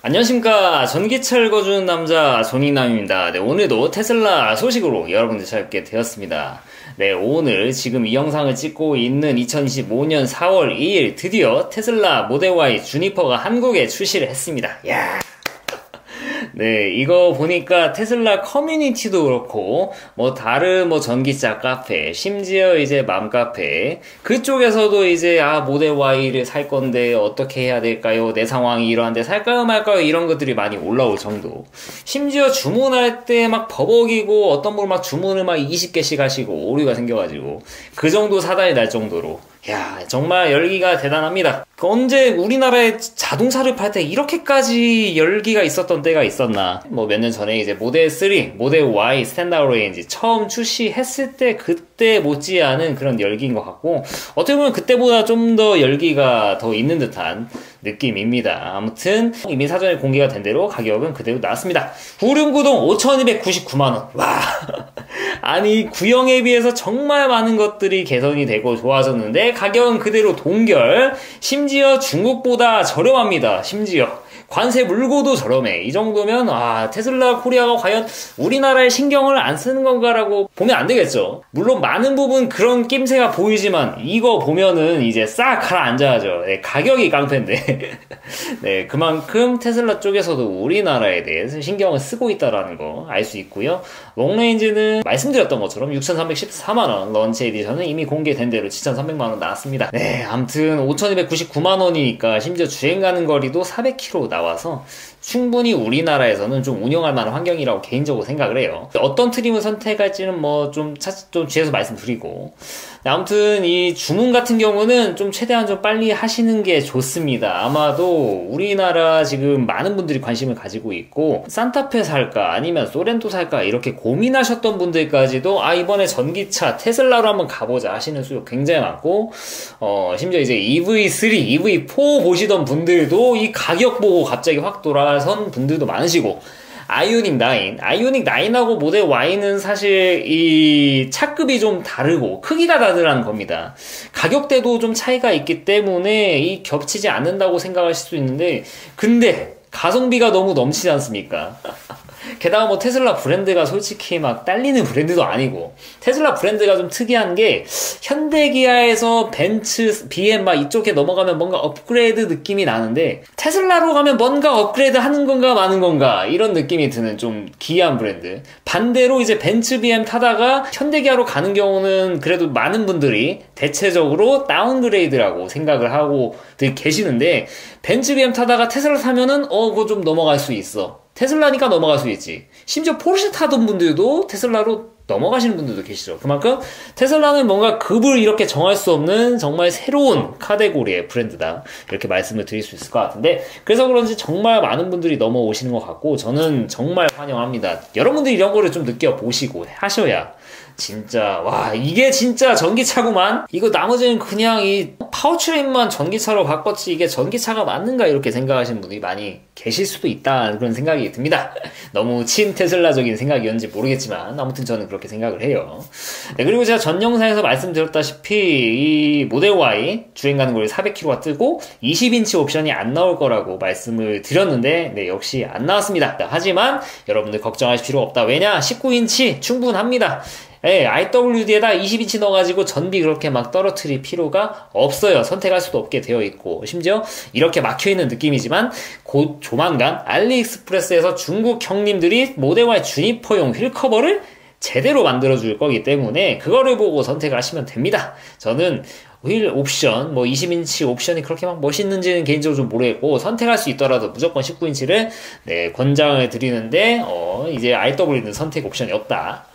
안녕하십니까. 전기차 읽어주는 남자 조닝남입니다. 네, 오늘도 테슬라 소식으로 여러분들 찾게 되었습니다. 네, 오늘 지금 이 영상을 찍고 있는 2025년 4월 2일 드디어 테슬라 모델 Y 주니퍼가 한국에 출시를 했습니다. 야. 네, 이거 보니까 테슬라 커뮤니티도 그렇고, 다른 전기차 카페, 심지어 이제 맘카페, 그쪽에서도 이제, 모델 Y를 살 건데, 어떻게 해야 될까요? 내 상황이 이러한데, 살까요, 말까요? 이런 것들이 많이 올라올 정도. 심지어 주문할 때 막 버벅이고, 어떤 분 막 주문을 막 20개씩 하시고, 오류가 생겨가지고, 그 정도 사단이 날 정도로. 야, 정말 열기가 대단합니다. 언제 우리나라에 자동차를 팔 때 이렇게까지 열기가 있었던 때가 있었나? 몇 년 전에 이제 모델 3, 모델 Y 스탠다드 레인지 처음 출시했을 때 그때 못지않은 그런 열기인 것 같고, 어떻게 보면 그때보다 좀 더 열기가 더 있는 듯한 느낌입니다. 아무튼 이미 사전에 공개가 된 대로 가격은 그대로 나왔습니다. 구륜구동 5,299만원. 와. 아니, 구형에 비해서 정말 많은 것들이 개선이 되고 좋아졌는데 가격은 그대로 동결. 심지어 중국보다 저렴합니다. 심지어 관세 물고도 저렴해. 이 정도면 테슬라 코리아가 과연 우리나라에 신경을 안 쓰는 건가라고 보면 안 되겠죠. 물론 많은 부분 그런 낌새가 보이지만 이거 보면은 이제 싹 가라앉아야죠. 네, 가격이 깡패인데 네, 그만큼 테슬라 쪽에서도 우리나라에 대해서 신경을 쓰고 있다라는 거 알 수 있고요. 롱레인지는 말씀드렸던 것처럼 6,314만원, 런치 에디션은 이미 공개된 대로 7,300만원 나왔습니다. 네, 아무튼 5,299만원이니까 심지어 주행 가는 거리도 400km 나와서 충분히 우리나라에서는 좀 운영할 만한 환경이라고 개인적으로 생각을 해요. 어떤 트림을 선택할지는 좀 뒤에서 말씀드리고, 아무튼 이 주문 같은 경우는 좀 최대한 좀 빨리 하시는 게 좋습니다. 아마도 우리나라 지금 많은 분들이 관심을 가지고 있고, 산타페 살까 아니면 소렌토 살까 이렇게 고민하셨던 분들까지도 이번에 전기차 테슬라로 한번 가보자 하시는 수요 굉장히 많고, 심지어 이제 EV3, EV4 보시던 분들도 이 가격 보고 갑자기 확 돌아선 분들도 많으시고, 아이오닉 9, 아이오닉 9하고 모델 Y는 사실 이 차급이 좀 다르고 크기가 다르다는 겁니다. 가격대도 좀 차이가 있기 때문에 이 겹치지 않는다고 생각하실 수 있는데, 근데 가성비가 너무 넘치지 않습니까? 게다가 테슬라 브랜드가 솔직히 막 딸리는 브랜드도 아니고, 테슬라 브랜드가 좀 특이한 게 현대기아에서 벤츠, BM 막 이쪽에 넘어가면 뭔가 업그레이드 느낌이 나는데 테슬라로 가면 뭔가 업그레이드 하는 건가 마는 건가 이런 느낌이 드는 좀 기이한 브랜드. 반대로 이제 벤츠, BM 타다가 현대기아로 가는 경우는 그래도 많은 분들이 대체적으로 다운그레이드라고 생각을 하고 계시는데, 벤츠, BM 타다가 테슬라 타면은 그거 좀 넘어갈 수 있어. 테슬라니까 넘어갈 수 있지. 심지어 포르쉐 타던 분들도 테슬라로 넘어가시는 분들도 계시죠. 그만큼 테슬라는 뭔가 급을 이렇게 정할 수 없는 정말 새로운 카테고리의 브랜드다, 이렇게 말씀을 드릴 수 있을 것 같은데, 그래서 그런지 정말 많은 분들이 넘어오시는 것 같고 저는 정말 환영합니다. 여러분들이 이런 거를 좀 느껴보시고 하셔야 진짜 이게 진짜 전기차구만, 이거 나머지는 그냥 이 파워트레인만 전기차로 바꿨지 이게 전기차가 맞는가 이렇게 생각하시는 분들이 많이 계실 수도 있다, 그런 생각이 듭니다. 너무 친테슬라적인 생각이었는지 모르겠지만 아무튼 저는 그렇게 생각을 해요. 네, 그리고 제가 전 영상에서 말씀드렸다시피 이 모델 Y 주행 가는 거리 400km가 뜨고 20인치 옵션이 안 나올 거라고 말씀을 드렸는데, 네, 역시 안 나왔습니다. 하지만 여러분들 걱정하실 필요 없다. 왜냐? 19인치 충분합니다. IWD에다 20인치 넣어가지고 전비 그렇게 막 떨어뜨릴 필요가 없어요. 선택할 수도 없게 되어 있고, 심지어 이렇게 막혀있는 느낌이지만 곧 조만간 알리익스프레스에서 중국 형님들이 모델 Y 주니퍼용 휠커버를 제대로 만들어줄 거기 때문에 그거를 보고 선택을 하시면 됩니다. 저는 휠 옵션, 20인치 옵션이 그렇게 막 멋있는지는 개인적으로 좀 모르겠고, 선택할 수 있더라도 무조건 19인치를 권장을 드리는데, 이제 IW는 선택 옵션이 없다.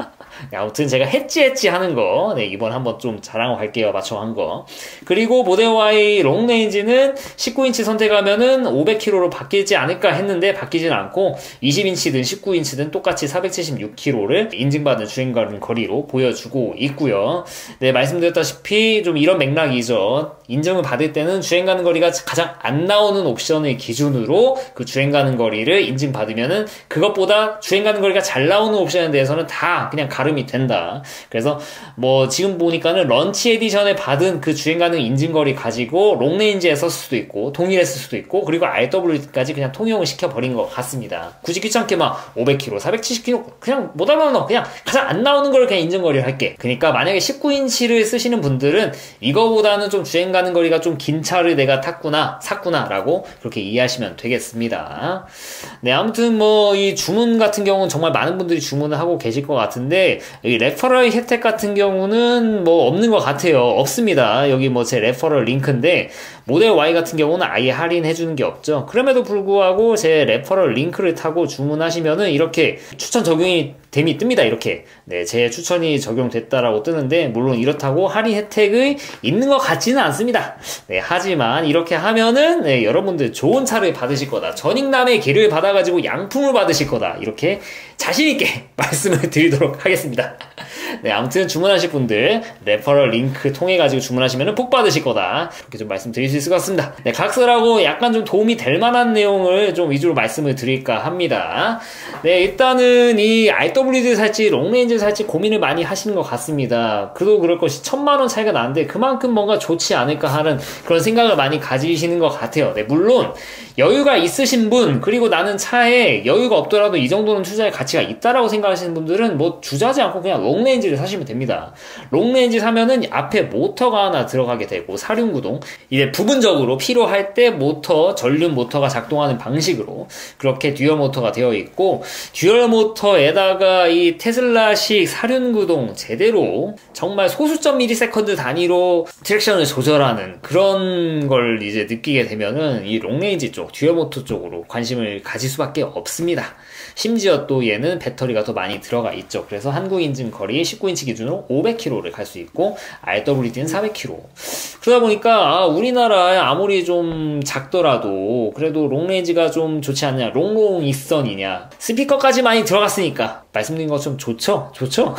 아무튼 제가 했지 하는 거, 이번 한번 좀 자랑을 할게요. 맞춰 한 거. 그리고 모델 Y 롱레인지는 19인치 선택하면은 500km로 바뀌지 않을까 했는데 바뀌진 않고 20인치든 19인치든 똑같이 476km를 인증받은 주행거리로 보여주고 있고요. 네, 말씀드렸다시피 좀 이런 맥락이죠. 인증을 받을 때는 주행 가는 거리가 가장 안 나오는 옵션을 기준으로 그 주행 가는 거리를 인증받으면은 그것보다 주행 가는 거리가 잘 나오는 옵션에 대해서는 다 그냥 가름이 된다. 그래서 뭐 지금 보니까는 런치 에디션에 받은 그 주행 가능 인증거리 가지고 롱레인지에 썼을 수도 있고 동일했을 수도 있고 그리고 RW까지 그냥 통용을 시켜버린 것 같습니다. 굳이 귀찮게 막 500km, 470km 그냥 못 알아보는 그냥 가장 안 나오는 걸 그냥 인증거리를 할게. 그러니까 만약에 19인치를 쓰시는 분들은 이거보다는 좀 주행 가는 거리가 좀 긴 차를 내가 샀구나 라고 그렇게 이해하시면 되겠습니다. 네, 아무튼 뭐 이 주문 같은 경우는 정말 많은 분들이 주문을 하고 계실 것 같은데 이 레퍼럴 혜택 같은 경우는 뭐 없는 것 같아요. 없습니다. 여기 뭐 제 레퍼럴 링크인데 모델 Y 같은 경우는 아예 할인해주는 게 없죠. 그럼에도 불구하고 제 레퍼럴 링크를 타고 주문하시면은 이렇게 추천 적용이 됨이 뜹니다. 이렇게 네, 제 추천이 적용됐다라고 뜨는데 물론 이렇다고 할인 혜택이 있는 것 같지는 않습니다. 네, 하지만 이렇게 하면은 네, 여러분들 좋은 차를 받으실 거다. 전익남의 길을 받아가지고 양품을 받으실 거다. 이렇게 자신있게 말씀을 드리도록 하겠습니다. 네, 아무튼 주문하실 분들 레퍼럴 링크 통해가지고 주문하시면 복 받으실 거다. 이렇게 좀 말씀드릴 수 있을 것 같습니다. 네, 각설하고 약간 좀 도움이 될 만한 내용을 좀 위주로 말씀을 드릴까 합니다. 네, 일단은 이 RWD 살지 롱레인지를 살지 고민을 많이 하시는 것 같습니다. 그도 그럴 것이 1000만원 차이가 나는데 그만큼 뭔가 좋지 않을까 하는 그런 생각을 많이 가지시는 것 같아요. 네, 물론 여유가 있으신 분 그리고 나는 차에 여유가 없더라도 이 정도는 투자할 가치가 있다라고 생각하시는 분들은 뭐 주저하지 않고 그냥 롱레인지를 사시면 됩니다. 롱레인지 사면은 앞에 모터가 하나 들어가게 되고 사륜구동 이제 부분적으로 필요할 때 모터 전륜 모터가 작동하는 방식으로 그렇게 듀얼 모터가 되어 있고 듀얼 모터에다가 이 테슬라식 사륜구동 제대로 정말 소수점 미리세컨드 단위로 트랙션을 조절하는 그런 걸 이제 느끼게 되면은 이 롱레인지 쪽 듀얼 모터 쪽으로 관심을 가질 수밖에 없습니다. 심지어 또 얘는 배터리가 더 많이 들어가 있죠. 그래서 한국 인증 거리 19인치 기준으로 500km를 갈 수 있고 RWD는 400km. 그러다 보니까 우리나라에 아무리 좀 작더라도 그래도 롱레인지가 좀 좋지 않냐, 롱롱 이선이냐, 스피커까지 많이 들어갔으니까 말씀드린 것처럼 좋죠? 좋죠?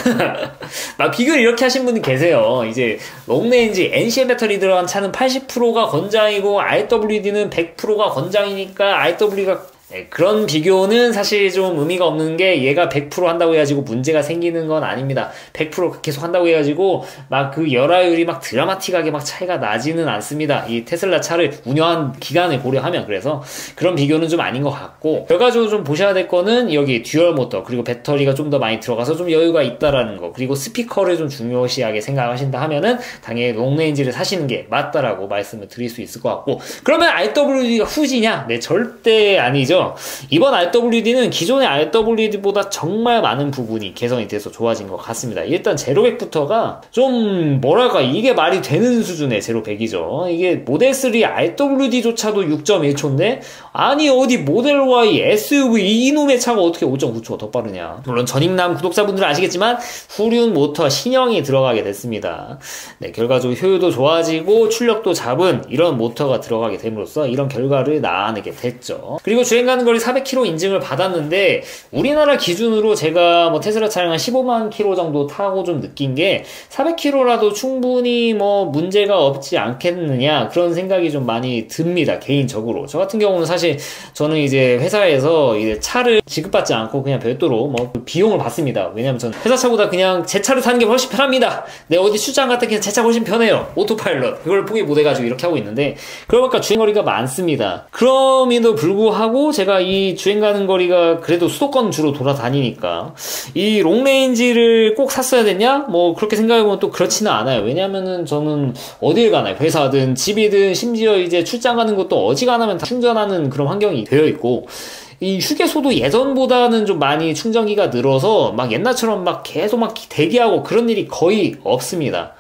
막 비교를 이렇게 하신 분이 계세요. 이제 롱레인지 NCM 배터리 들어간 차는 80%가 권장이고 RWD는 100%가 권장이니까 RW가 네, 그런 비교는 사실 좀 의미가 없는 게 얘가 100% 한다고 해가지고 문제가 생기는 건 아닙니다. 100% 계속 한다고 해가지고 막 그 열화율이 막 드라마틱하게 막 차이가 나지는 않습니다. 이 테슬라 차를 운영한 기간을 고려하면 그래서 그런 비교는 좀 아닌 것 같고 결과적으로 좀 보셔야 될 거는 여기 듀얼 모터 그리고 배터리가 좀 더 많이 들어가서 좀 여유가 있다라는 거 그리고 스피커를 좀 중요시하게 생각하신다 하면은 당연히 롱레인지를 사시는 게 맞다라고 말씀을 드릴 수 있을 것 같고 그러면 RWD가 후지냐? 네, 절대 아니죠. 이번 RWD는 기존의 RWD보다 정말 많은 부분이 개선이 돼서 좋아진 것 같습니다. 일단 제로100부터가 좀 뭐랄까 이게 말이 되는 수준의 제로100이죠. 이게 모델3 RWD조차도 6.1초인데 아니 어디 모델 Y SUV 이놈의 차가 어떻게 5.9초 더 빠르냐. 물론 전익남 구독자분들은 아시겠지만 후륜 모터 신형이 들어가게 됐습니다. 네, 결과적으로 효율도 좋아지고 출력도 잡은 이런 모터가 들어가게 됨으로써 이런 결과를 낳아내게 됐죠. 그리고 주행 가는 거리 400km 인증을 받았는데 우리나라 기준으로 제가 뭐 테슬라 차량 한 15만 km 정도 타고 좀 느낀 게 400km라도 충분히 뭐 문제가 없지 않겠느냐 그런 생각이 좀 많이 듭니다. 개인적으로 저 같은 경우는 사실 저는 이제 회사에서 이제 차를 지급받지 않고 그냥 별도로 뭐 비용을 받습니다. 왜냐면 저는 회사 차보다 그냥 제 차를 타는 게 훨씬 편합니다. 내 어디 출장 갔다 그냥 제 차가 훨씬 편해요. 오토파일럿 그걸 포기 못해가지고 이렇게 하고 있는데 그러니까 주행거리가 많습니다. 그럼에도 불구하고 제가 이 주행 가는 거리가 그래도 수도권 주로 돌아다니니까 이 롱레인지를 꼭 샀어야 됐냐? 뭐 그렇게 생각해보면 또 그렇지는 않아요. 왜냐면은 저는 어딜 가나요? 회사든 집이든 심지어 이제 출장 가는 것도 어지간하면 다 충전하는 그런 환경이 되어 있고 이 휴게소도 예전보다는 좀 많이 충전기가 늘어서 막 옛날처럼 막 계속 막 대기하고 그런 일이 거의 없습니다.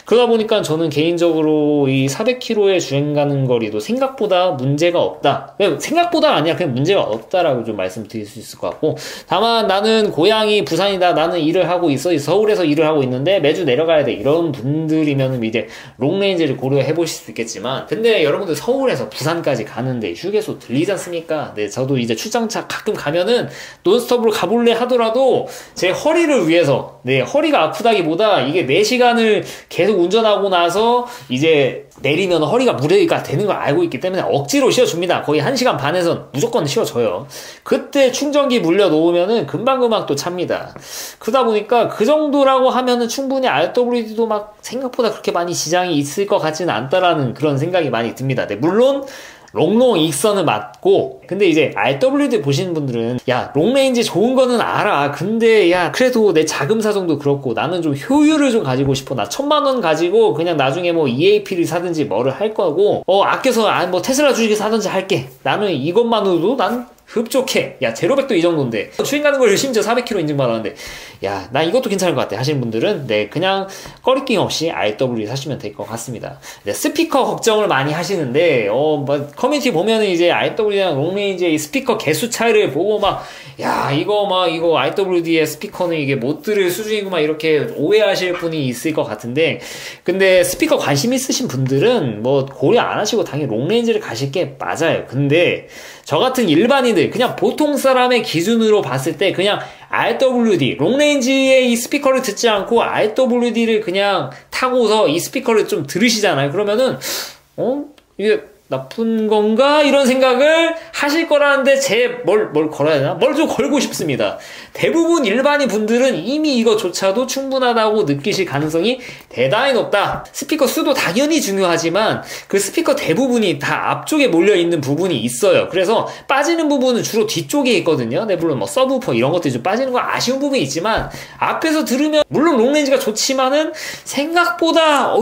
그러다 보니까 저는 개인적으로 이 400km의 주행 가는 거리도 생각보다 문제가 없다. 생각보다 아니라 그냥 문제가 없다라고 좀 말씀드릴 수 있을 것 같고 다만 나는 고향이 부산이다. 나는 일을 하고 있어. 서울에서 일을 하고 있는데 매주 내려가야 돼. 이런 분들이면 이제 롱레인지를 고려해 보실 수 있겠지만 근데 여러분들 서울에서 부산까지 가는데 휴게소 들리지 않습니까? 네, 저도 이제 출장차 가끔 가면은 논스톱으로 가볼래 하더라도 제 허리를 위해서 네, 허리가 아프다기보다 이게 4시간을 계속 그리고 운전하고 나서 이제 내리면 허리가 무리가 되는 걸 알고 있기 때문에 억지로 씌워줍니다. 거의 1시간 반에선 무조건 씌워줘요. 그때 충전기 물려 놓으면은 금방금방 또 찹니다. 그러다 보니까 그 정도라고 하면은 충분히 RWD도 막 생각보다 그렇게 많이 지장이 있을 것 같지는 않다라는 그런 생각이 많이 듭니다. 네, 물론 롱롱 익선은 맞고, 근데 이제 RWD 보시는 분들은 야 롱레인지 좋은 거는 알아. 근데 야 그래도 내 자금 사정도 그렇고 나는 좀 효율을 좀 가지고 싶어. 나 1000만원 가지고 그냥 나중에 뭐 EAP를 사든지 뭐를 할 거고 아껴서 뭐 테슬라 주식을 사든지 할게. 나는 이것만으로도 난 흡족해. 야 제로백도 이 정도인데 주행 가는 걸 심지어 400km 인증받았는데 야 나 이것도 괜찮을 것 같아 하시는 분들은 네 그냥 꺼리낌 없이 RW 사시면 될 것 같습니다. 네, 스피커 걱정을 많이 하시는데 뭐 커뮤니티 보면은 이제 RWD랑 롱레인지의 스피커 개수 차이를 보고 이거 RWD의 스피커는 이게 못 들을 수준이고 막 이렇게 오해하실 분이 있을 것 같은데, 근데 스피커 관심 있으신 분들은 뭐 고려 안 하시고 당연히 롱레인지를 가실 게 맞아요. 근데 저 같은 일반인들 그냥 보통 사람의 기준으로 봤을 때 그냥 RWD 롱레인지의 이 스피커를 듣지 않고 RWD를 그냥 타고서 이 스피커를 좀 들으시잖아요. 그러면은 이게 나쁜 건가? 이런 생각을 하실 거라는데 뭘 걸어야 되나? 뭘 좀 걸고 싶습니다. 대부분 일반인 분들은 이미 이거조차도 충분하다고 느끼실 가능성이 대단히 높다. 스피커 수도 당연히 중요하지만 그 스피커 대부분이 다 앞쪽에 몰려있는 부분이 있어요. 그래서 빠지는 부분은 주로 뒤쪽에 있거든요. 네, 물론 뭐 서브우퍼 이런 것들이 좀 빠지는 건 아쉬운 부분이 있지만 앞에서 들으면 물론 롱레인지가 좋지만은 생각보다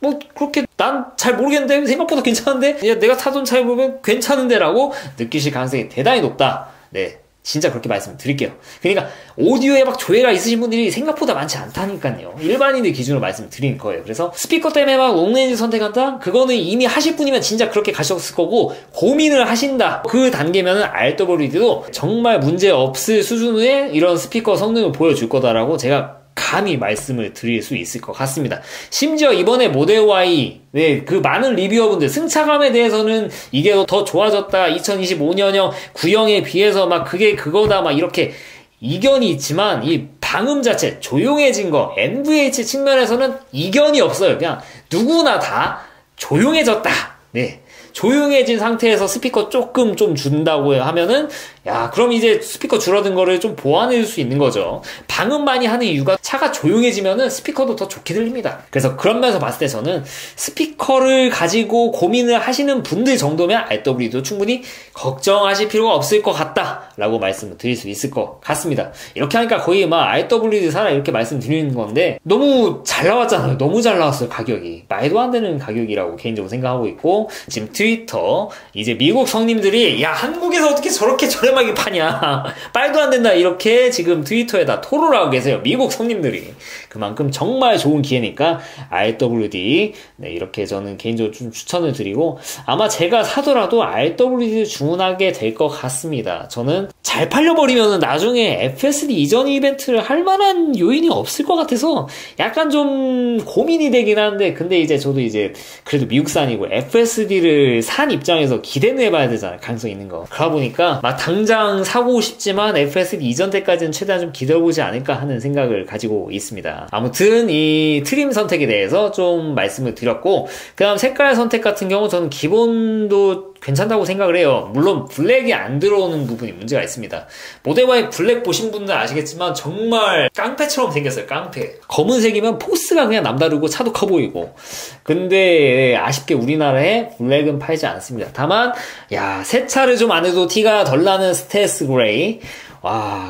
뭐 그렇게 난 잘 모르겠는데 생각보다 괜찮은데 야, 내가 타던 차에 보면 괜찮은데 라고 느끼실 가능성이 대단히 높다. 네, 진짜 그렇게 말씀드릴게요. 그러니까 오디오에 막 조회가 있으신 분들이 생각보다 많지 않다니까요. 일반인들 기준으로 말씀드리는 거예요. 그래서 스피커 때문에 막 롱레인지 선택한다? 그거는 이미 하실 분이면 진짜 그렇게 가셨을 거고, 고민을 하신다 그 단계면은 RWD도 정말 문제 없을 수준의 이런 스피커 성능을 보여줄 거다라고 제가 감히 말씀을 드릴 수 있을 것 같습니다. 심지어 이번에 모델 Y 그 많은 리뷰어분들 승차감에 대해서는 이게 더 좋아졌다 2025년형 구형에 비해서 막 그게 그거다 막 이렇게 이견이 있지만 이 방음 자체 조용해진 거 NVH 측면에서는 이견이 없어요. 그냥 누구나 다 조용해졌다. 네, 조용해진 상태에서 스피커 조금 좀 준다고 하면은 그럼 이제 스피커 줄어든 거를 좀 보완해 줄 수 있는 거죠. 방음 많이 하는 이유가 차가 조용해지면은 스피커도 더 좋게 들립니다. 그래서 그런 면에서 봤을 때 저는 스피커를 가지고 고민을 하시는 분들 정도면 RWD도 충분히 걱정하실 필요가 없을 것 같다라고 말씀을 드릴 수 있을 것 같습니다. 이렇게 하니까 거의 막 RWD 사라 이렇게 말씀드리는 건데 너무 잘 나왔잖아요. 너무 잘 나왔어요. 가격이 말도 안 되는 가격이라고 개인적으로 생각하고 있고, 지금 트위터 이제 미국 성님들이 한국에서 어떻게 저렇게 저렴하게 파냐 말도 안 된다 이렇게 지금 트위터에다 토로를 하고 계세요. 미국 성님들이. 그만큼 정말 좋은 기회니까 RWD 이렇게 저는 개인적으로 좀 추천을 드리고, 아마 제가 사더라도 RWD 주문하게 될 것 같습니다. 저는 잘 팔려버리면 나중에 FSD 이전 이벤트를 할 만한 요인이 없을 것 같아서 약간 좀 고민이 되긴 하는데, 근데 이제 저도 이제 그래도 미국산이고 FSD를 산 입장에서 기대는 해봐야 되잖아요. 가능성 있는 거. 그러다 보니까 막 당장 사고 싶지만 FSD 이전 때까지는 최대한 좀 기다려보지 않을까 하는 생각을 가지고 있습니다. 아무튼 이 트림 선택에 대해서 좀 말씀을 드렸고, 그 다음 색깔 선택 같은 경우 저는 기본도 괜찮다고 생각을 해요. 물론 블랙이 안 들어오는 부분이 문제가 있습니다. 모델 Y 블랙 보신 분들 아시겠지만 정말 깡패처럼 생겼어요. 깡패. 검은색이면 포스가 그냥 남다르고 차도 커 보이고. 근데 아쉽게 우리나라에 블랙은 팔지 않습니다. 다만 새 차를 좀 안 해도 티가 덜 나는 스텔스 그레이.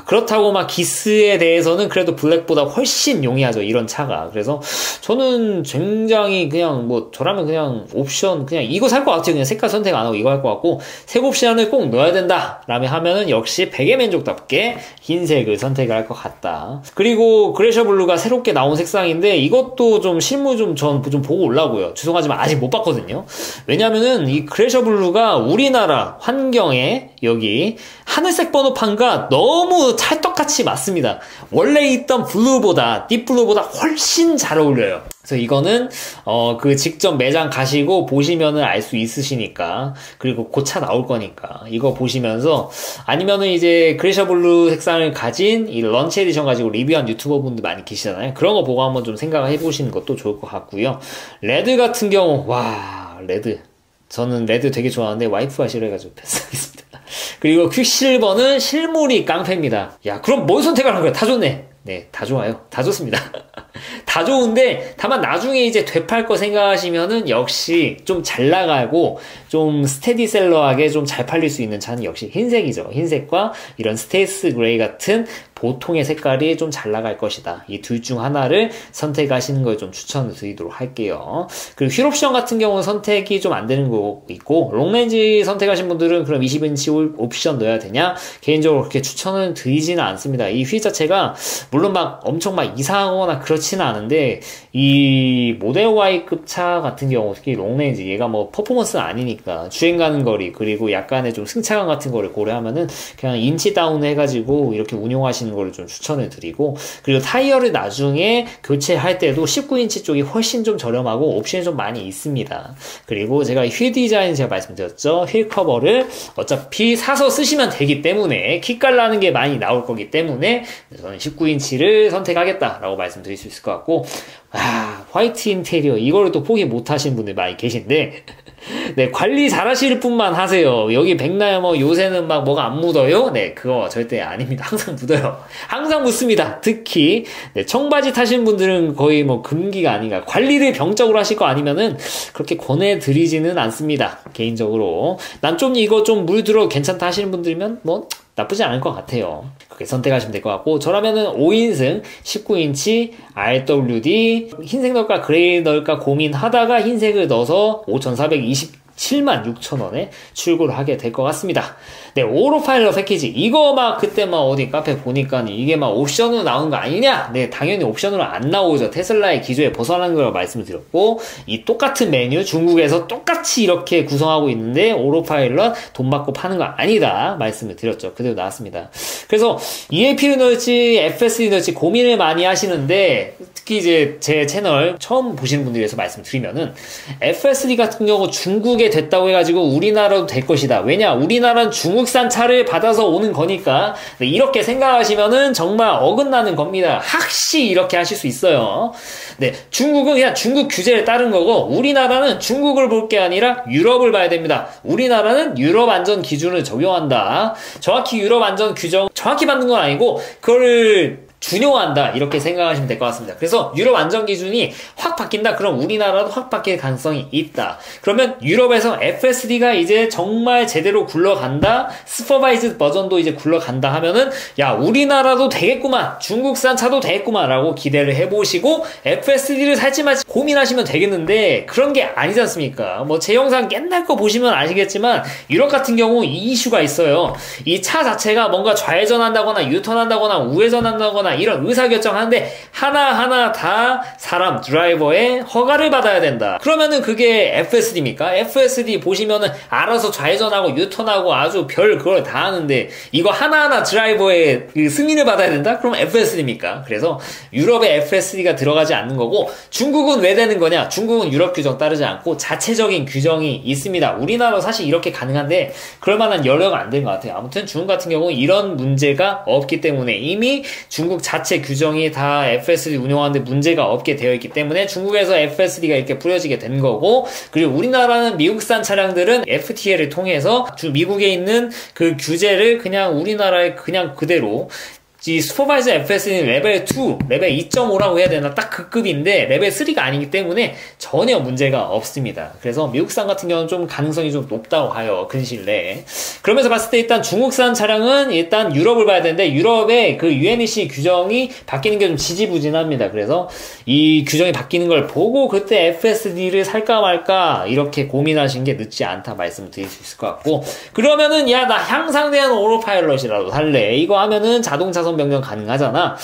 그렇다고 막 기스에 대해서는 그래도 블랙보다 훨씬 용이하죠, 이런 차가. 그래서 저는 굉장히 그냥 저라면 그냥 옵션 그냥 이거 살 것 같아요. 그냥 색깔 선택 안 하고 이거 할 것 같고, 색 옵션을 꼭 넣어야 된다 라면 하면은 역시 베개 만족답게 흰색을 선택을 할 것 같다. 그리고 그레셔 블루가 새롭게 나온 색상인데 이것도 좀 실물 좀 보고 올라고요. 죄송하지만 아직 못 봤거든요. 왜냐면은 이 그레셔 블루가 우리나라 환경에 여기 하늘색 번호판과 너무 찰떡같이 맞습니다. 원래 있던 블루보다, 딥블루보다 훨씬 잘 어울려요. 그래서 이거는 그 직접 매장 가시고 보시면은 알 수 있으시니까, 그리고 곧 차 나올 거니까 이거 보시면서, 아니면은 이제 그레이셔 블루 색상을 가진 이 런치 에디션 가지고 리뷰한 유튜버 분들 많이 계시잖아요. 그런 거 보고 한번 좀 생각해 보시는 것도 좋을 것 같고요. 레드 같은 경우, 와, 레드, 저는 레드 되게 좋아하는데 와이프가 싫어해가지고 패스하겠습니다. 그리고 퀵실버는 실물이 깡패입니다. 야, 그럼 뭘 선택하는 거야? 다 좋네. 네, 다 좋아요. 다 좋습니다. 다 좋은데, 다만 나중에 이제 되팔 거 생각하시면은 역시 좀 잘 나가고 좀 스테디셀러하게 좀 잘 팔릴 수 있는 차는 역시 흰색이죠. 흰색과 이런 스테이스 그레이 같은 보통의 색깔이 좀 잘 나갈 것이다. 이 둘 중 하나를 선택하시는 걸 좀 추천을 드리도록 할게요. 그리고 휠 옵션 같은 경우는 선택이 좀 안 되는 거 있고, 롱렌즈 선택하신 분들은 그럼 20인치 옵션 넣어야 되냐? 개인적으로 그렇게 추천을 드리지는 않습니다. 이 휠 자체가 물론 막 엄청 막 이상하거나 그렇지는 않은데, 이 모델 Y급 차 같은 경우 특히 롱렌즈, 얘가 뭐 퍼포먼스는 아니니까 주행 가는 거리, 그리고 약간의 좀 승차감 같은 거를 고려하면은 그냥 인치 다운 해가지고 이렇게 운용하시는 거를 좀 추천을 드리고, 그리고 타이어를 나중에 교체할 때도 19인치 쪽이 훨씬 좀 저렴하고 옵션이 좀 많이 있습니다. 그리고 제가 휠 디자인 제가 말씀드렸죠. 휠 커버를 어차피 사서 쓰시면 되기 때문에 킥갈라는 게 많이 나올 거기 때문에 저는 19인치를 선택하겠다라고 말씀드릴 수 있을 것 같고, 화이트 인테리어 이거를 또 포기 못 하신 분들 많이 계신데 네, 관리 잘 하실 뿐만 하세요. 여기 백날 뭐 요새는 막 뭐가 안 묻어요? 네, 그거 절대 아닙니다. 항상 묻어요. 항상 묻습니다. 특히 네, 청바지 타신 분들은 거의 뭐 금기가 아닌가. 관리를 병적으로 하실 거 아니면은 그렇게 권해드리지는 않습니다. 개인적으로. 난 좀 이거 좀 물 들어 괜찮다 하시는 분들이면 뭐 나쁘지 않을 것 같아요. 그렇게 선택하시면 될 것 같고, 저라면은 5인승 19인치 RWD 흰색 넣을까 그레이 넣을까 고민하다가 흰색을 넣어서 5,427만 6천원에 출고를 하게 될 것 같습니다. 네, 오로파일럿 패키지. 이거 막 그때 막 어디 카페 보니까 이게 막 옵션으로 나오는 거 아니냐? 네, 당연히 옵션으로 안 나오죠. 테슬라의 기조에 벗어나는 걸 말씀을 드렸고, 이 똑같은 메뉴 중국에서 똑같이 이렇게 구성하고 있는데 오로파일럿 돈 받고 파는 거 아니다 말씀을 드렸죠. 그대로 나왔습니다. 그래서 EAP를 넣을지 FSD 넣을지 고민을 많이 하시는데, 특히 이제 제 채널 처음 보시는 분들에 대해서 말씀드리면은 FSD 같은 경우 중국에 됐다고 해가지고 우리나라도 될 것이다. 왜냐? 우리나라는 중국산 차를 받아서 오는 거니까. 네, 이렇게 생각하시면은 정말 어긋나는 겁니다. 확실히 이렇게 하실 수 있어요. 네, 중국은 그냥 중국 규제를 따른 거고, 우리나라는 중국을 볼 게 아니라 유럽을 봐야 됩니다. 우리나라는 유럽 안전 기준을 적용한다. 정확히 유럽 안전 규정 정확히 받는 건 아니고 그거를 준용한다, 이렇게 생각하시면 될 것 같습니다. 그래서 유럽 안전 기준이 확 바뀐다, 그럼 우리나라도 확 바뀔 가능성이 있다. 그러면 유럽에서 FSD가 이제 정말 제대로 굴러간다, 슈퍼바이즈 버전도 이제 굴러간다 하면은 야, 우리나라도 되겠구만, 중국산 차도 되겠구만 라고 기대를 해보시고 FSD를 살지 말지 고민하시면 되겠는데, 그런 게 아니지 않습니까? 뭐 제 영상 옛날 거 보시면 아시겠지만 유럽 같은 경우 이 이슈가 있어요. 이 차 자체가 뭔가 좌회전한다거나 유턴한다거나 우회전한다거나 이런 의사결정하는데 하나하나 다 사람 드라이버의 허가를 받아야 된다. 그러면은 그게 FSD입니까? FSD 보시면은 알아서 좌회전하고 유턴하고 아주 별 그걸 다 하는데 이거 하나하나 드라이버의 그 승인을 받아야 된다? 그럼 FSD입니까? 그래서 유럽에 FSD가 들어가지 않는 거고, 중국은 왜 되는 거냐? 중국은 유럽 규정 따르지 않고 자체적인 규정이 있습니다. 우리나라도 사실 이렇게 가능한데 그럴 만한 여력은 안 된 것 같아요. 아무튼 중국 같은 경우 이런 문제가 없기 때문에 이미 중국 자체 규정이 다 FSD 운영하는데 문제가 없게 되어 있기 때문에 중국에서 FSD가 이렇게 뿌려지게 된 거고, 그리고 우리나라는 미국산 차량들은 FTA를 통해서 미국에 있는 그 규제를 그냥 우리나라에 그냥 그대로, 이 슈퍼바이저 FSD는 레벨 2, 레벨 2.5라고 해야 되나, 딱 그 급인데 레벨 3가 아니기 때문에 전혀 문제가 없습니다. 그래서 미국산 같은 경우는 좀 가능성이 좀 높다고 봐요, 근시일 내에. 그러면서 봤을 때 일단 중국산 차량은 일단 유럽을 봐야 되는데, 유럽의 그 UNEC 규정이 바뀌는 게 좀 지지부진합니다. 그래서 이 규정이 바뀌는 걸 보고 그때 FSD를 살까 말까 이렇게 고민하신 게 늦지 않다 말씀드릴 수 있을 것 같고, 그러면은 야, 나 향상대한 오토파일럿이라도 살래, 이거 하면은 자동차 차선 변경 가능하잖아.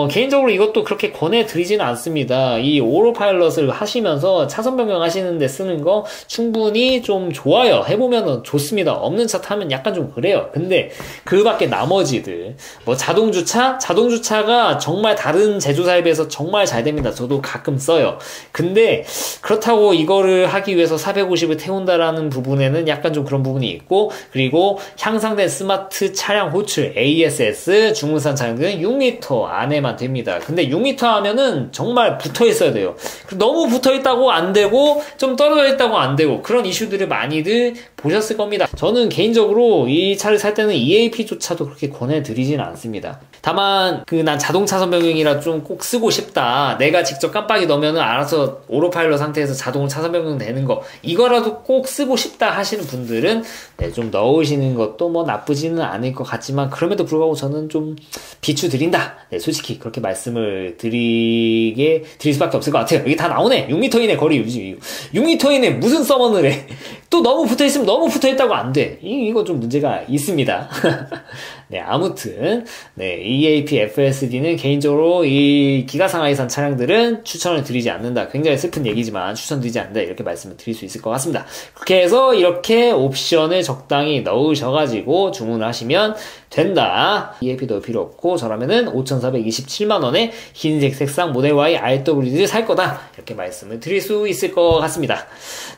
개인적으로 이것도 그렇게 권해드리지는 않습니다. 이 오토파일럿을 하시면서 차선 변경 하시는데 쓰는 거 충분히 좀 좋아요. 해보면 좋습니다. 없는 차 타면 약간 좀 그래요. 근데 그 밖에 나머지들 뭐 자동주차가 정말 다른 제조사에 비해서 정말 잘 됩니다. 저도 가끔 써요. 근데 그렇다고 이거를 하기 위해서 450을 태운다라는 부분에는 약간 좀 그런 부분이 있고, 그리고 향상된 스마트 차량 호출 ASS 중문산 차량들은 6m 안에만 됩니다. 근데 6m 하면은 정말 붙어 있어야 돼요. 너무 붙어 있다고 안 되고 좀 떨어져 있다고 안 되고 그런 이슈들을 많이들 보셨을 겁니다. 저는 개인적으로 이 차를 살 때는 EAP조차도 그렇게 권해드리지는 않습니다. 다만 난 자동 차선 변경이라 좀 꼭 쓰고 싶다, 내가 직접 깜빡이 넣으면은 알아서 오토파일럿 상태에서 자동으로 차선 변경 되는 거, 이거라도 꼭 쓰고 싶다 하시는 분들은 좀 넣으시는 것도 뭐 나쁘지는 않을 것 같지만, 그럼에도 불구하고 저는 좀 비추드린다, 솔직히 그렇게 말씀을 드릴 수밖에 없을 것 같아요. 여기 다 나오네. 6m 이내 거리 유지. 6m 이내 무슨 서머를 해. 또 너무 붙어있으면 너무 붙어있다고 안 돼. 이거 좀 문제가 있습니다. 네, 아무튼 EAP FSD는 개인적으로 이 기가상하이산 차량들은 추천을 드리지 않는다. 굉장히 슬픈 얘기지만 추천드리지 않는다, 이렇게 말씀을 드릴 수 있을 것 같습니다. 그렇게 해서 이렇게 옵션을 적당히 넣으셔가지고 주문하시면 된다. EAP 넣을 필요 없고 저라면은 5,427만원에 흰색 색상 모델 Y RWD를 살 거다, 이렇게 말씀을 드릴 수 있을 것 같습니다.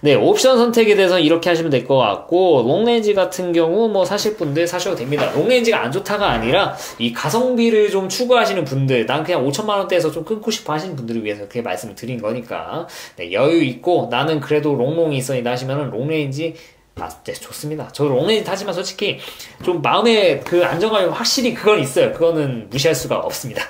네, 옵션 선택에 대해서 이렇게 하시면 될 것 같고, 롱레인지 같은 경우 뭐 사실 분들 사셔도 됩니다. 롱레인지가 안 좋다가 아니라 이 가성비를 좀 추구하시는 분들, 난 그냥 5천만원대에서 좀 끊고 싶어 하시는 분들을 위해서 그렇게 말씀을 드린 거니까, 네, 여유 있고 나는 그래도 롱롱이 있어야 하시면은 롱레인지 네, 좋습니다. 저 롱레인지 타지만 솔직히 좀 마음에 그 안정감이 확실히 그건 있어요. 그거는 무시할 수가 없습니다.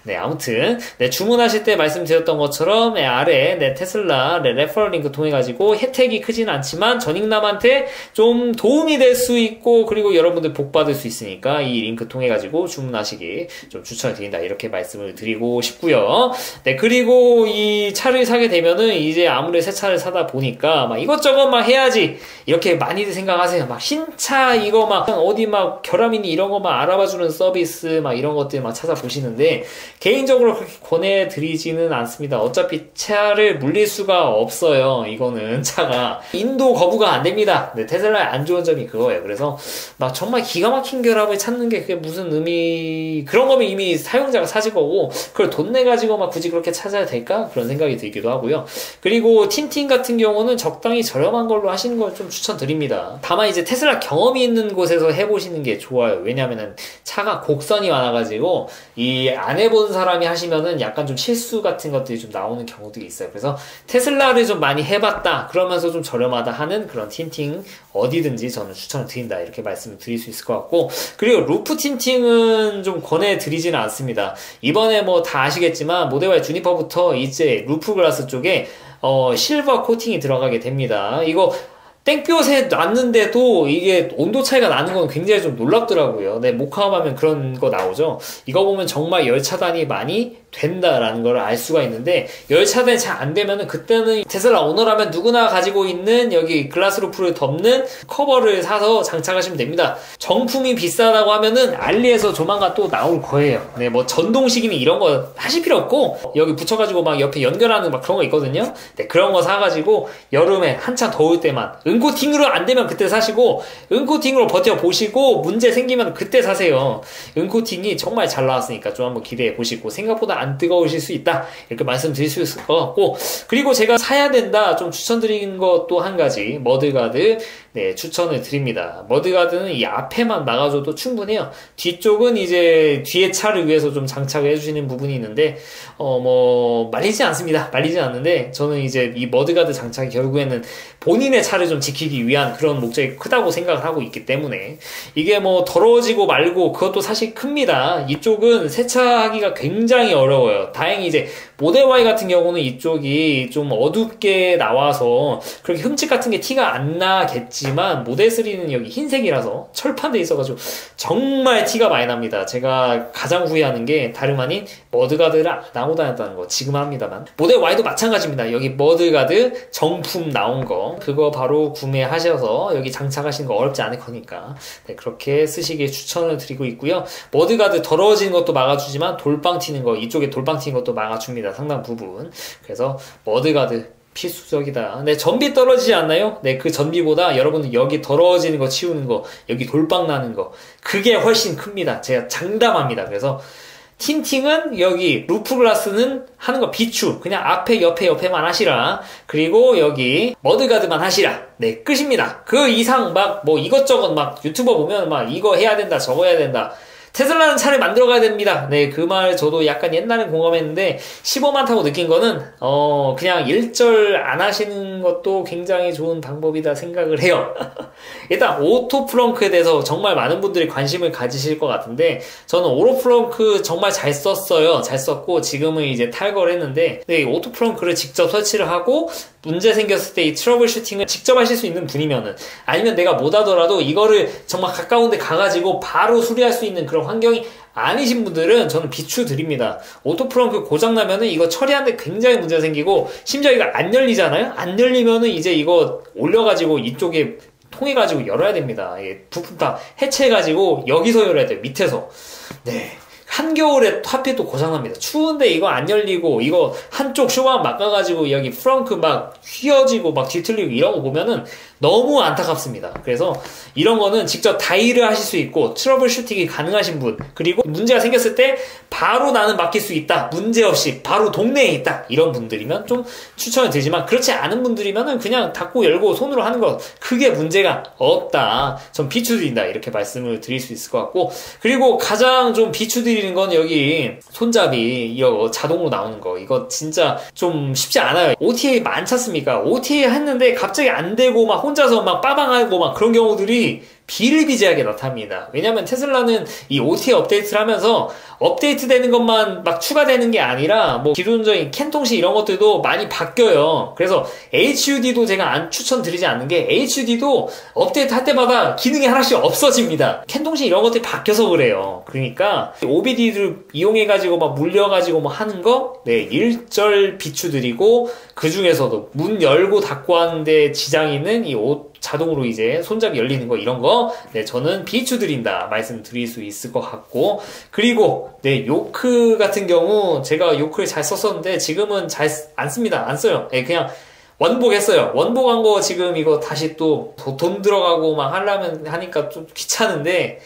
네, 아무튼 주문하실 때 말씀드렸던 것처럼 아래 테슬라 레퍼럴 링크 통해 가지고 혜택이 크진 않지만 전익남한테 좀 도움이 될 수 있고, 그리고 여러분들 복 받을 수 있으니까 이 링크 통해 가지고 주문하시기 좀 추천을 드린다, 이렇게 말씀을 드리고 싶고요. 네, 그리고 이 차를 사게 되면은 이제 아무래도 새 차를 사다 보니까 막 이것저것 막 해야지, 이렇게 많이들 생각하세요. 막 신차 이거 막 어디 막 결함이니 이런 거 막 알아봐주는 서비스 막 이런 것들 막 찾아보시는데, 개인적으로 그렇게 권해드리지는 않습니다. 어차피 차를 물릴 수가 없어요. 이거는 차가 인도 거부가 안 됩니다. 네, 테슬라의 안 좋은 점이 그거예요. 그래서 막 정말 기가 막힌 결함을 찾는 게 그게 무슨 그런 거면 이미 사용자가 사실 거고, 그걸 돈 내가지고 막 굳이 그렇게 찾아야 될까? 그런 생각이 들기도 하고요. 그리고 틴팅 같은 경우는 적당히 저렴한 걸로 하시는 걸 좀 추천드립니다. 다만 이제 테슬라 경험이 있는 곳에서 해보시는 게 좋아요. 왜냐면은 차가 곡선이 많아가지고 안 해본 사람이 하시면은 약간 좀 실수 같은 것들이 좀 나오는 경우들이 있어요. 그래서 테슬라를 좀 많이 해봤다, 그러면서 좀 저렴하다 하는 그런 틴팅 어디든지 저는 추천을 드린다, 이렇게 말씀을 드릴 수 있을 것 같고, 그리고 루프 틴팅은 좀 권해드리지는 않습니다. 이번에 뭐 다 아시겠지만 모델 Y 주니퍼부터 이제 루프 글라스 쪽에 실버 코팅이 들어가게 됩니다. 이거 땡볕에 놨는데도 이게 온도 차이가 나는 건 굉장히 좀 놀랍더라고요. 네, 모카하면 그런 거 나오죠. 이거 보면 정말 열 차단이 많이 된다라는 걸 알 수가 있는데, 열 차단이 잘 안 되면은 그때는 테슬라 오너라면 누구나 가지고 있는 여기 글라스 루프를 덮는 커버를 사서 장착하시면 됩니다. 정품이 비싸다고 하면은 알리에서 조만간 또 나올 거예요. 네, 뭐 전동식이니 이런 거 하실 필요 없고, 여기 붙여가지고 막 옆에 연결하는 막 그런 거 있거든요. 네, 그런 거 사가지고 여름에 한참 더울 때만 은코팅으로 안 되면 그때 사시고, 은코팅으로 버텨보시고 문제 생기면 그때 사세요. 은코팅이 정말 잘 나왔으니까 좀 한번 기대해 보시고, 생각보다 안 뜨거우실 수 있다, 이렇게 말씀드릴 수 있을 것 같고, 그리고 제가 사야 된다 좀 추천드리는 것도 한 가지, 머드가드 추천을 드립니다. 머드가드는 이 앞에만 막아줘도 충분해요. 뒤쪽은 이제 뒤에 차를 위해서 좀 장착을 해주시는 부분이 있는데 뭐 말리지 않습니다. 말리지 않는데, 저는 이제 이 머드가드 장착이 결국에는 본인의 차를 좀 지키기 위한 그런 목적이 크다고 생각을 하고 있기 때문에, 이게 뭐 더러워지고 말고 그것도 사실 큽니다. 이쪽은 세차하기가 굉장히 어려워요. 다행히 이제 모델 Y 같은 경우는 이쪽이 좀 어둡게 나와서 그렇게 흠집 같은 게 티가 안 나겠지만, 모델 3는 여기 흰색이라서 철판돼 있어가지고 정말 티가 많이 납니다. 제가 가장 후회하는 게 다름 아닌 머드가드를 안 하고 다녔다는 거. 지금 합니다만 모델 Y도 마찬가지입니다. 여기 머드가드 정품 나온 거, 그거 바로 구매하셔서 여기 장착하시는 거 어렵지 않을 거니까 네, 그렇게 쓰시길 추천을 드리고 있고요. 머드가드 더러워지는 것도 막아주지만 돌빵 튀는 거, 이쪽에 돌빵 튀는 것도 막아줍니다. 상당 부분. 그래서 머드가드 필수적이다. 네, 전비 떨어지지 않나요? 네, 그 전비보다 여러분들 여기 더러워지는 거 치우는 거, 여기 돌빵 나는 거, 그게 훨씬 큽니다. 제가 장담합니다. 그래서 틴팅은 여기 루프 글라스는 하는 거 비추, 그냥 앞에 옆에만 하시라. 그리고 여기 머드가드만 하시라. 네, 끝입니다. 그 이상 막 뭐 이것저것 막 유튜버 보면 막 이거 해야 된다 저거 해야 된다. 테슬라는 차를 만들어가야 됩니다. 네, 그 말 저도 약간 옛날에 공감했는데 15만 타고 느낀 거는 그냥 일절 안 하시는 것도 굉장히 좋은 방법이다 생각을 해요. 일단 오토 플렁크에 대해서 정말 많은 분들이 관심을 가지실 것 같은데 저는 오토 플렁크 정말 잘 썼어요. 잘 썼고 지금은 이제 탈거를 했는데 네, 오토 플렁크를 직접 설치를 하고 문제 생겼을 때 이 트러블 슈팅을 직접 하실 수 있는 분이면은 아니면 내가 못하더라도 이거를 정말 가까운 데 가가지고 바로 수리할 수 있는 그런 환경이 아니신 분들은 저는 비추드립니다. 오토 플렁크 고장나면은 이거 처리하는데 굉장히 문제가 생기고 심지어 이거 안 열리잖아요? 안 열리면은 이제 이거 올려가지고 이쪽에 통해가지고 열어야 됩니다. 부품 다 해체해가지고 여기서 열어야 돼요. 밑에서. 네. 한겨울에 하필 또 고장납니다. 추운데 이거 안 열리고 이거 한쪽 쇼만 막아가지고 여기 프렁크 막 휘어지고 막 뒤틀리고 이런 거 보면은 너무 안타깝습니다. 그래서 이런 거는 직접 다이를 하실 수 있고 트러블 슈팅이 가능하신 분, 그리고 문제가 생겼을 때 바로 나는 맡길 수 있다, 문제없이 바로 동네에 있다, 이런 분들이면 좀 추천을 드리지만 그렇지 않은 분들이면은 그냥 닫고 열고 손으로 하는 거 크게 문제가 없다, 전 비추드린다 이렇게 말씀을 드릴 수 있을 것 같고, 그리고 가장 좀 비추드리는 건 여기 손잡이 이거 자동으로 나오는 거, 이거 진짜 좀 쉽지 않아요. OTA 많지 않습니까? OTA 했는데 갑자기 안 되고 막 혼자서 막 빠방하고 막 그런 경우들이 비일비재하게 나타납니다. 왜냐면 테슬라는 이 OTA 업데이트를 하면서 업데이트 되는 것만 막 추가되는 게 아니라 뭐 기존적인 캔 통신 이런 것들도 많이 바뀌어요. 그래서 HUD도 제가 안 추천드리지 않는 게 HUD도 업데이트 할 때마다 기능이 하나씩 없어집니다. 캔 통신 이런 것들이 바뀌어서 그래요. 그러니까 OBD를 이용해가지고 막 물려가지고 뭐 하는 거, 네, 일절 비추드리고 그 중에서도 문 열고 닫고 하는데 지장이 있는 이 자동으로 이제 손잡이 열리는 거 이런 거, 네, 저는 비추드린다 말씀드릴 수 있을 것 같고, 그리고 네, 요크 같은 경우 제가 요크를 잘 썼었는데 지금은 잘 안 씁니다. 안 써요. 네, 그냥 원복했어요. 원복한 거 지금 이거 다시 또 돈 들어가고 막 하려면 하니까 좀 귀찮은데,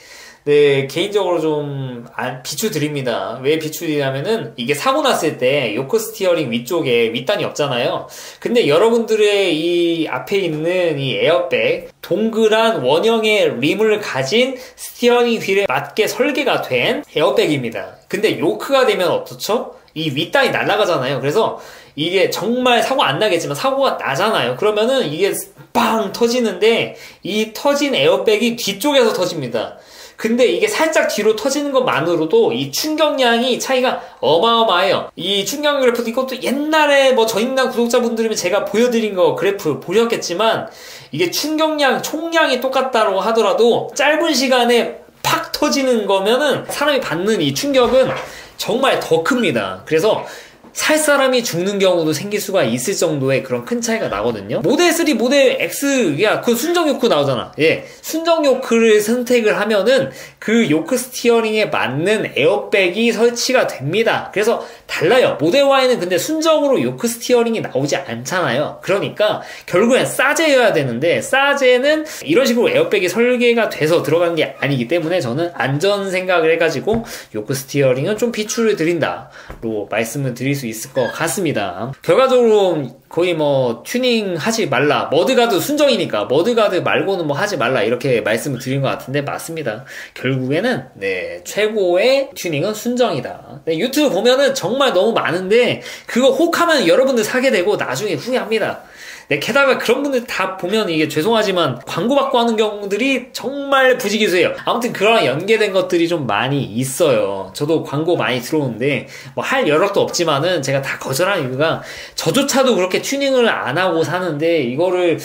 네, 개인적으로 좀 비추드립니다. 왜 비추드리냐면은 이게 사고 났을 때 요크 스티어링 위쪽에 윗단이 없잖아요. 근데 여러분들의 이 앞에 있는 이 에어백, 동그란 원형의 림을 가진 스티어링 휠에 맞게 설계가 된 에어백입니다. 근데 요크가 되면 어떻죠? 이 윗단이 날아가잖아요. 그래서 이게 정말 사고 안 나겠지만 사고가 나잖아요. 그러면은 이게 빵 터지는데 이 터진 에어백이 뒤쪽에서 터집니다. 근데 이게 살짝 뒤로 터지는 것만으로도 이 충격량이 차이가 어마어마해요. 이 충격 그래프도 이것도 옛날에 뭐 전인당 구독자분들이면 제가 보여드린 거 그래프 보셨겠지만 이게 충격량, 총량이 똑같다고 하더라도 짧은 시간에 팍 터지는 거면은 사람이 받는 이 충격은 정말 더 큽니다. 그래서 살 사람이 죽는 경우도 생길 수가 있을 정도의 그런 큰 차이가 나거든요. 모델 3, 모델 X, 야, 그 순정 요크 나오잖아. 예. 순정 요크를 선택을 하면은 그 요크 스티어링에 맞는 에어백이 설치가 됩니다. 그래서 달라요. 모델 Y는 근데 순정으로 요크 스티어링이 나오지 않잖아요. 그러니까 결국엔 싸제여야 되는데, 싸제는 이런 식으로 에어백이 설계가 돼서 들어가는 게 아니기 때문에 저는 안전 생각을 해가지고 요크 스티어링은 좀 비추를 드린다로 말씀을 드릴 수 있을 것 같습니다. 결과적으로 거의 뭐 튜닝 하지 말라, 머드가드 순정이니까 머드가드 말고는 뭐 하지 말라 이렇게 말씀을 드린 것 같은데 맞습니다. 결국에는 네, 최고의 튜닝은 순정이다. 네, 유튜브 보면은 정말 너무 많은데 그거 혹하면 여러분들 사게 되고 나중에 후회합니다. 네, 게다가 그런 분들 다 보면 이게 죄송하지만 광고 받고 하는 경우들이 정말 부지기수해요. 아무튼 그런 연계된 것들이 좀 많이 있어요. 저도 광고 많이 들어오는데 뭐 할 여력도 없지만은 제가 다 거절한 이유가 저조차도 그렇게 튜닝을 안 하고 사는데 이거를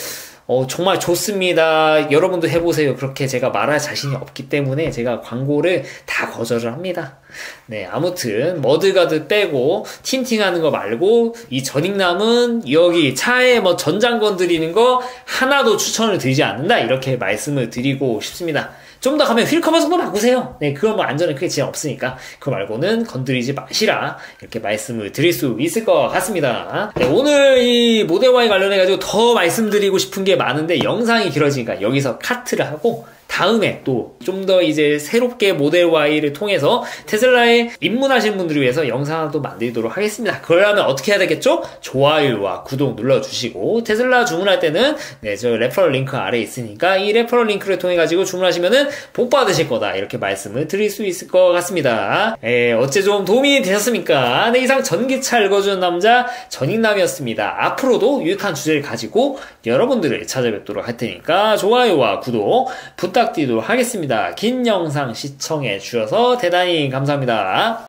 정말 좋습니다, 여러분도 해보세요, 그렇게 제가 말할 자신이 없기 때문에 제가 광고를 다 거절을 합니다. 네, 아무튼 머드가드 빼고 틴팅하는 거 말고 이 전익남은 여기 차에 뭐 전장 건드리는 거 하나도 추천을 드리지 않는다 이렇게 말씀을 드리고 싶습니다. 좀 더 가면 휠 커버 정도 바꾸세요. 네, 그건 뭐 안전에 크게 지장 없으니까 그거 말고는 건드리지 마시라 이렇게 말씀을 드릴 수 있을 것 같습니다. 네, 오늘 이 모델 Y 관련해가지고 더 말씀드리고 싶은 게 많은데 영상이 길어지니까 여기서 카트를 하고 다음에 또 좀 더 이제 새롭게 모델 Y를 통해서 테슬라에 입문하신 분들을 위해서 영상을 또 만들도록 하겠습니다. 그러려면 어떻게 해야 되겠죠? 좋아요와 구독 눌러주시고 테슬라 주문할 때는 네, 저 레퍼럴 링크 아래에 있으니까 이 레퍼럴 링크를 통해 가지고 주문하시면은 복 받으실 거다 이렇게 말씀을 드릴 수 있을 것 같습니다. 어째 좀 도움이 되셨습니까? 네, 이상 전기차 읽어주는 남자 전익남이었습니다. 앞으로도 유익한 주제를 가지고 여러분들을 찾아뵙도록 할 테니까 좋아요와 구독 부탁드리도록 하겠습니다. 긴 영상 시청해 주셔서 대단히 감사합니다.